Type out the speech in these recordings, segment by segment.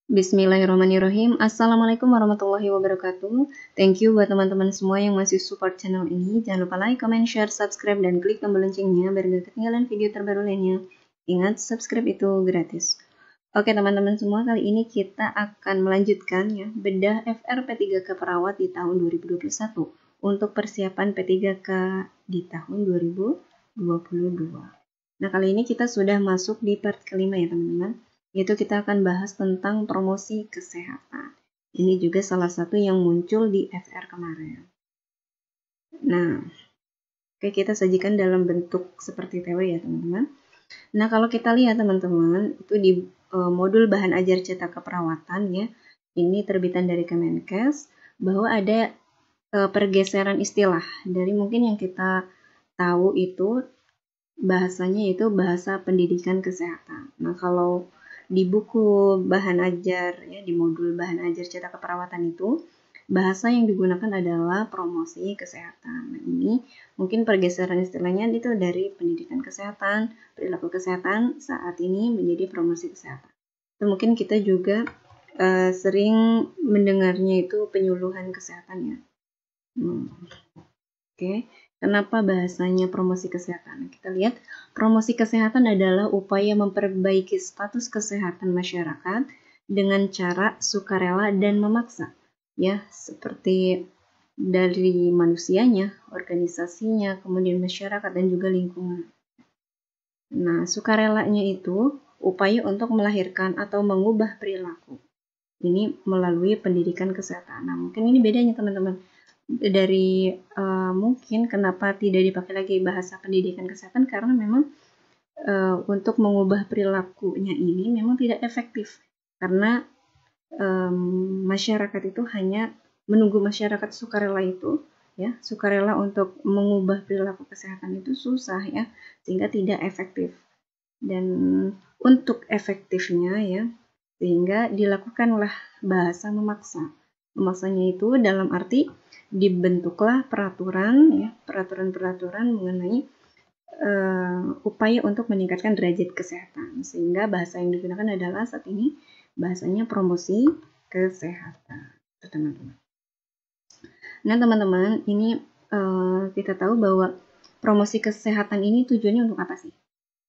Bismillahirrahmanirrahim. Assalamualaikum warahmatullahi wabarakatuh. Thank you buat teman-teman semua yang masih support channel ini. Jangan lupa like, comment, share, subscribe, dan klik tombol loncengnya biar gak ketinggalan video terbaru lainnya. Ingat, subscribe itu gratis. Oke teman-teman semua, kali ini kita akan melanjutkan ya bedah FR P3K Perawat di tahun 2021 untuk persiapan P3K di tahun 2022. Nah, kali ini kita sudah masuk di part kelima ya teman-teman. Yaitu kita akan bahas tentang promosi kesehatan. Ini juga salah satu yang muncul di FR kemarin. Nah, oke, kita sajikan dalam bentuk seperti TW ya teman-teman. Nah, kalau kita lihat teman-teman, itu di modul bahan ajar cetak keperawatan ya, ini terbitan dari Kemenkes, bahwa ada pergeseran istilah dari mungkin yang kita tahu itu bahasanya itu bahasa pendidikan kesehatan. Nah, kalau di buku bahan ajar ya, di modul bahan ajar cetak keperawatan itu bahasa yang digunakan adalah promosi kesehatan. Nah, ini mungkin pergeseran istilahnya itu dari pendidikan kesehatan, perilaku kesehatan saat ini menjadi promosi kesehatan. Itu mungkin kita juga sering mendengarnya itu penyuluhan kesehatan ya. Oke. Kenapa bahasanya promosi kesehatan? Kita lihat, promosi kesehatan adalah upaya memperbaiki status kesehatan masyarakat dengan cara sukarela dan memaksa. Ya, seperti dari manusianya, organisasinya, kemudian masyarakat dan juga lingkungan. Nah, sukarelanya itu upaya untuk melahirkan atau mengubah perilaku. Ini melalui pendidikan kesehatan. Nah, mungkin ini bedanya teman-teman dari mungkin kenapa tidak dipakai lagi bahasa pendidikan kesehatan, karena memang untuk mengubah perilakunya ini memang tidak efektif, karena masyarakat itu hanya menunggu masyarakat sukarela itu ya, sukarela untuk mengubah perilaku kesehatan itu susah ya, sehingga tidak efektif. Dan untuk efektifnya ya, sehingga dilakukanlah bahasa memaksa. Memaksanya itu dalam arti dibentuklah peraturan ya, peraturan-peraturan mengenai upaya untuk meningkatkan derajat kesehatan, sehingga bahasa yang digunakan adalah saat ini bahasanya promosi kesehatan, teman-teman. Nah teman-teman, ini kita tahu bahwa promosi kesehatan ini tujuannya untuk apa sih?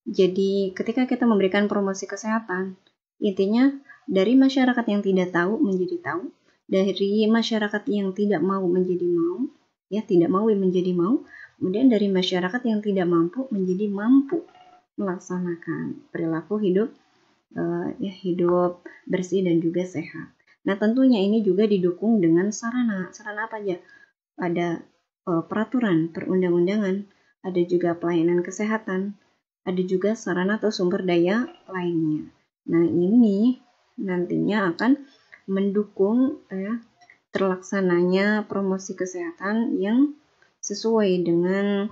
Jadi ketika kita memberikan promosi kesehatan, intinya dari masyarakat yang tidak tahu menjadi tahu, dari masyarakat yang tidak mau menjadi mau, ya tidak mau menjadi mau, kemudian dari masyarakat yang tidak mampu menjadi mampu melaksanakan perilaku hidup ya hidup bersih dan juga sehat. Nah tentunya ini juga didukung dengan sarana apa aja? Ada peraturan perundang-undangan, ada juga pelayanan kesehatan, ada juga sarana atau sumber daya lainnya. Nah, ini nantinya akan mendukung ya, terlaksananya promosi kesehatan yang sesuai dengan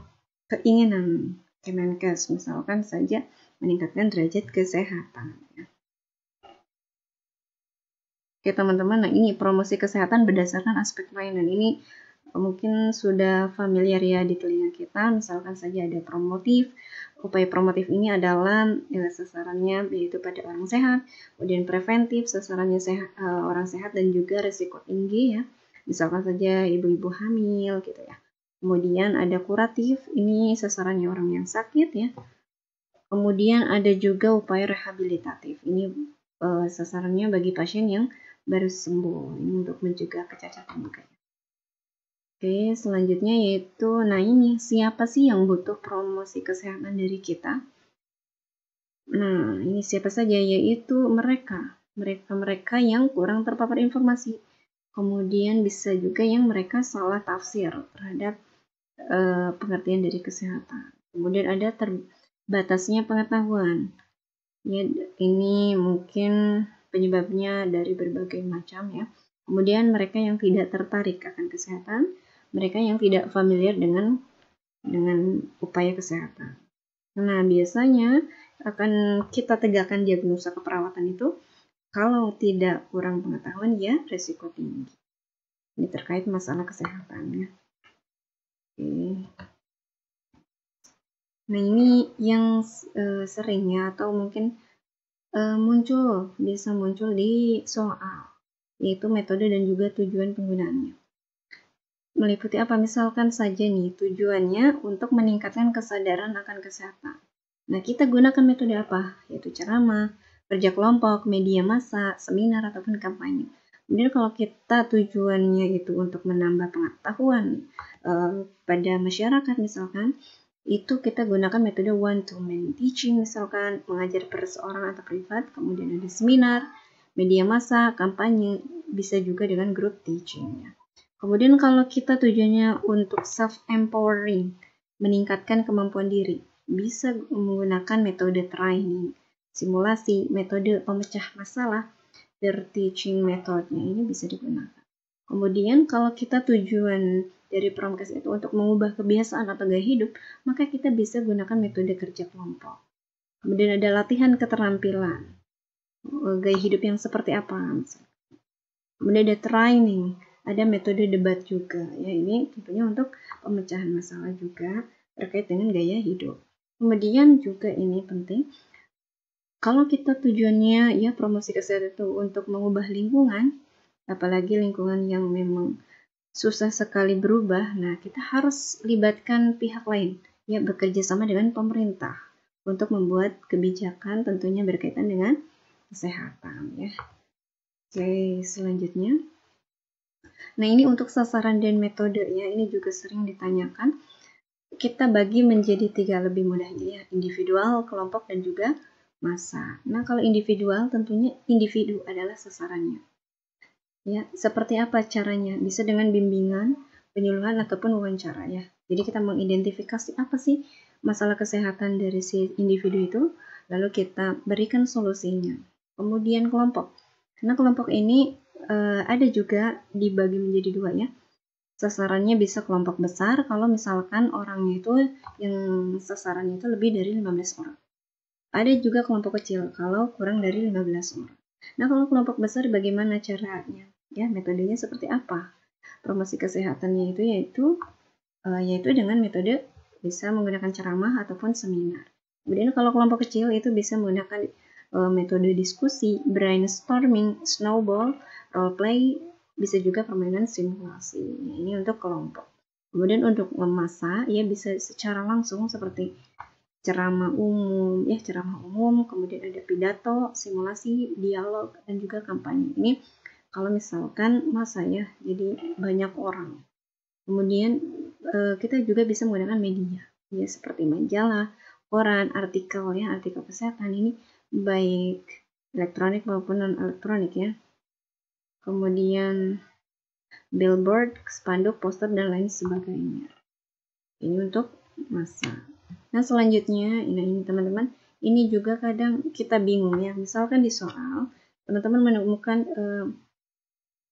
keinginan Kemenkes, misalkan saja meningkatkan derajat kesehatan. Oke teman-teman, nah ini promosi kesehatan berdasarkan aspek pelayanan. Ini mungkin sudah familiar ya di telinga kita, misalkan saja ada promotif. Upaya promotif ini adalah ya, sasarannya yaitu pada orang sehat, kemudian preventif, sasarannya sehat, orang sehat dan juga risiko tinggi ya, misalkan saja ibu-ibu hamil gitu ya. Kemudian ada kuratif, ini sasarannya orang yang sakit ya. Kemudian ada juga upaya rehabilitatif, ini sasarannya bagi pasien yang baru sembuh, ini untuk mencegah kecacatan mukanya. Oke, selanjutnya yaitu, nah ini siapa sih yang butuh promosi kesehatan dari kita? Nah, ini siapa saja? Yaitu mereka yang kurang terpapar informasi. Kemudian bisa juga yang mereka salah tafsir terhadap pengertian dari kesehatan. Kemudian ada terbatasnya pengetahuan. Ya, ini mungkin penyebabnya dari berbagai macam ya. Kemudian mereka yang tidak tertarik akan kesehatan, mereka yang tidak familiar dengan upaya kesehatan. Nah, biasanya akan kita tegakkan diagnosa keperawatan itu kalau tidak kurang pengetahuan ya resiko tinggi. Ini terkait masalah kesehatan ya. Oke. Nah, ini yang sering ya, atau mungkin bisa muncul di soal, yaitu metode dan juga tujuan penggunaannya. Meliputi apa? Misalkan saja nih, tujuannya untuk meningkatkan kesadaran akan kesehatan. Nah, kita gunakan metode apa? Yaitu ceramah, kerja kelompok, media massa, seminar, ataupun kampanye. Kemudian kalau kita tujuannya itu untuk menambah pengetahuan pada masyarakat misalkan, itu kita gunakan metode one-to-many teaching, misalkan mengajar per seorang atau privat, kemudian ada seminar, media massa, kampanye, bisa juga dengan group teaching. Kemudian kalau kita tujuannya untuk self-empowering, meningkatkan kemampuan diri, bisa menggunakan metode training, simulasi, metode pemecah masalah, peer teaching methodenya ini bisa digunakan. Kemudian kalau kita tujuan dari Promkes itu untuk mengubah kebiasaan atau gaya hidup, maka kita bisa gunakan metode kerja kelompok. Kemudian ada latihan keterampilan, gaya hidup yang seperti apa. Kemudian ada training, ada metode debat juga. Ya, ini tentunya untuk pemecahan masalah juga terkait dengan gaya hidup. Kemudian juga ini penting, kalau kita tujuannya ya promosi kesehatan itu untuk mengubah lingkungan, apalagi lingkungan yang memang susah sekali berubah, nah kita harus libatkan pihak lain, ya bekerja sama dengan pemerintah untuk membuat kebijakan tentunya berkaitan dengan kesehatan ya. Oke, selanjutnya. Nah, ini untuk sasaran dan metode ya, ini juga sering ditanyakan. Kita bagi menjadi 3 lebih mudah ya, individual, kelompok, dan juga massa. Nah, kalau individual tentunya individu adalah sasarannya. Ya, seperti apa caranya? Bisa dengan bimbingan, penyuluhan ataupun wawancara ya. Jadi kita mengidentifikasi apa sih masalah kesehatan dari si individu itu, lalu kita berikan solusinya. Kemudian kelompok. Karena kelompok ini ada juga dibagi menjadi 2 ya. Sasarannya bisa kelompok besar kalau misalkan orangnya itu yang sasarannya itu lebih dari 15 orang. Ada juga kelompok kecil kalau kurang dari 15 orang. Nah, kalau kelompok besar bagaimana caranya? Ya, metodenya seperti apa? Promosi kesehatannya itu yaitu dengan metode bisa menggunakan ceramah ataupun seminar. Kemudian kalau kelompok kecil itu bisa menggunakan metode diskusi, brainstorming, snowball, role play, bisa juga permainan simulasi. Ini untuk kelompok. Kemudian untuk massa ya bisa secara langsung seperti ceramah umum, kemudian ada pidato, simulasi, dialog, dan juga kampanye. Ini kalau misalkan massa ya, jadi banyak orang. Kemudian kita juga bisa menggunakan media, ya seperti majalah, koran, artikel ya, artikel kesehatan ini baik elektronik maupun non elektronik ya. Kemudian billboard, spanduk, poster dan lain sebagainya. Ini untuk massa. Nah, selanjutnya ini teman-teman, ini juga kadang kita bingung ya. Misalkan di soal, teman-teman menemukan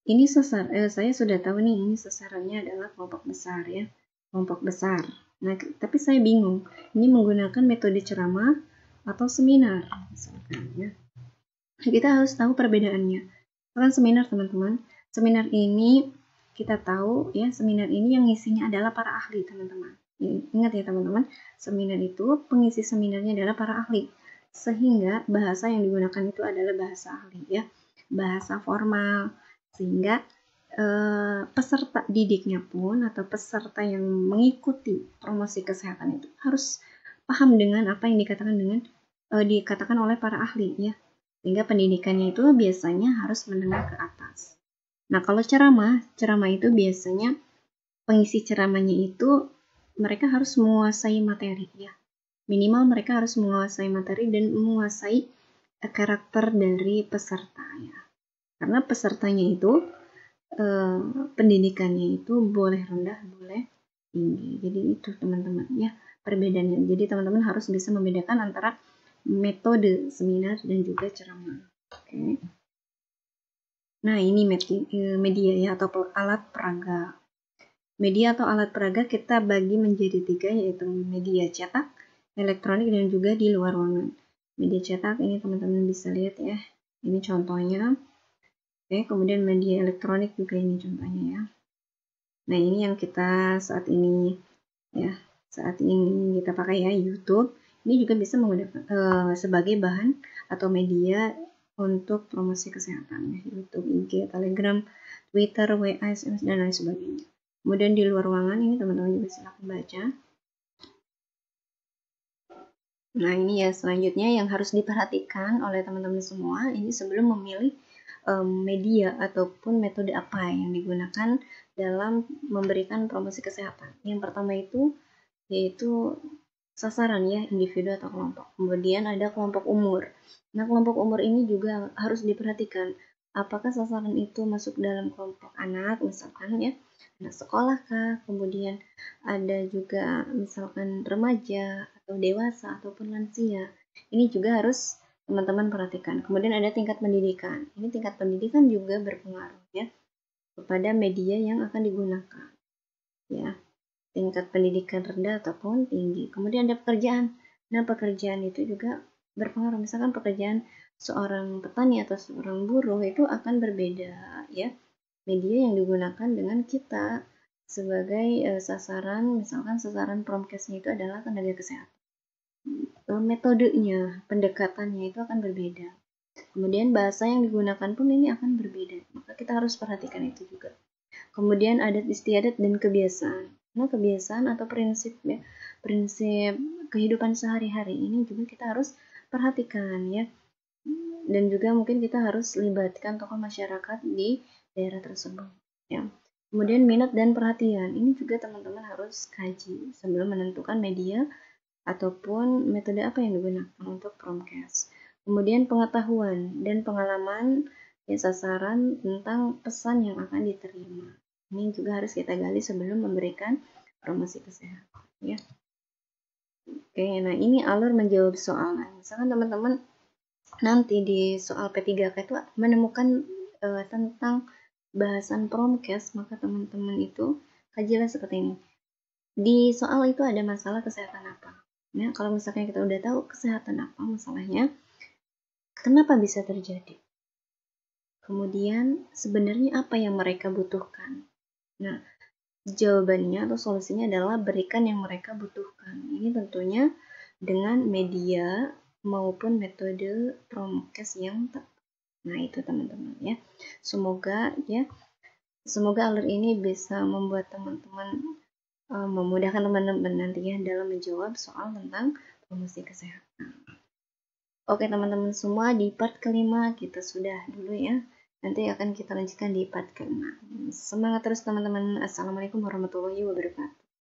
ini saya sudah tahu nih ini sasarannya adalah kelompok besar ya, kelompok besar. Nah, tapi saya bingung, ini menggunakan metode ceramah atau seminar misalkan ya. Kita harus tahu perbedaannya. Misalkan seminar teman-teman, seminar ini kita tahu ya, seminar ini yang ngisinya adalah para ahli teman-teman. Ingat ya teman-teman, seminar itu pengisi seminarnya adalah para ahli, sehingga bahasa yang digunakan itu adalah bahasa ahli ya, bahasa formal, sehingga peserta didiknya pun atau peserta yang mengikuti promosi kesehatan itu harus paham dengan apa yang dikatakan oleh para ahli ya, sehingga pendidikannya itu biasanya harus menengah ke atas. Nah, kalau ceramah itu biasanya pengisi ceramahnya itu mereka harus menguasai materi ya. Minimal mereka harus menguasai materi dan menguasai karakter dari peserta ya. Karena pesertanya itu pendidikannya itu boleh rendah, boleh tinggi. Jadi itu teman-teman ya perbedaannya. Jadi teman-teman harus bisa membedakan antara metode seminar dan juga ceramah. Oke. Nah, ini media ya atau alat peraga. Media atau alat peraga kita bagi menjadi 3, yaitu media cetak, elektronik, dan juga di luar ruangan. Media cetak ini teman-teman bisa lihat ya. Ini contohnya. Oke, kemudian media elektronik juga ini contohnya ya. Nah, ini yang kita saat ini kita pakai ya, YouTube. Ini juga bisa menggunakan sebagai bahan atau media untuk promosi kesehatan, YouTube, IG, Telegram, Twitter, WA, SMS, dan lain sebagainya. Kemudian di luar ruangan ini teman-teman juga silakan baca. Nah, ini ya selanjutnya yang harus diperhatikan oleh teman-teman semua ini sebelum memilih media ataupun metode apa yang digunakan dalam memberikan promosi kesehatan. Yang pertama itu yaitu sasaran ya, individu atau kelompok. Kemudian ada kelompok umur. Nah, kelompok umur ini juga harus diperhatikan. Apakah sasaran itu masuk dalam kelompok anak, misalkan ya, anak sekolah kah? Kemudian ada juga misalkan remaja atau dewasa ataupun lansia. Ini juga harus teman-teman perhatikan. Kemudian ada tingkat pendidikan. Ini tingkat pendidikan juga berpengaruh ya kepada media yang akan digunakan. Ya, tingkat pendidikan rendah ataupun tinggi. Kemudian ada pekerjaan. Nah, pekerjaan itu juga berpengaruh. Misalkan pekerjaan seorang petani atau seorang buruh itu akan berbeda ya. Media yang digunakan dengan kita sebagai sasaran, misalkan sasaran promkesnya itu adalah tenaga kesehatan. Metodenya, pendekatannya itu akan berbeda. Kemudian bahasa yang digunakan pun ini akan berbeda. Maka kita harus perhatikan itu juga. Kemudian adat istiadat dan kebiasaan. Nah, kebiasaan atau prinsip ya, prinsip kehidupan sehari-hari ini juga kita harus perhatikan ya. Dan juga mungkin kita harus libatkan tokoh masyarakat di daerah tersebut ya. Kemudian minat dan perhatian. Ini juga teman-teman harus kaji sebelum menentukan media ataupun metode apa yang digunakan untuk promkes. Kemudian pengetahuan dan pengalaman ya, sasaran tentang pesan yang akan diterima. Ini juga harus kita gali sebelum memberikan promosi kesehatan ya. Oke, nah ini alur menjawab soal. Nah, misalkan teman-teman nanti di soal P3K itu menemukan tentang bahasan promkes, maka teman-teman itu kajilah seperti ini. Di soal itu ada masalah kesehatan apa? Nah, kalau misalnya kita udah tahu kesehatan apa masalahnya, kenapa bisa terjadi? Kemudian sebenarnya apa yang mereka butuhkan? Nah, jawabannya atau solusinya adalah berikan yang mereka butuhkan. Ini tentunya dengan media maupun metode promkes yang tepat. Nah, itu teman-teman ya. Semoga alur ini bisa membuat teman-teman memudahkan teman-teman nanti ya dalam menjawab soal tentang promosi kesehatan. Oke teman-teman semua, di part kelima kita sudah dulu ya. Nanti akan kita lanjutkan di part ke-6. Semangat terus teman-teman. Assalamualaikum warahmatullahi wabarakatuh.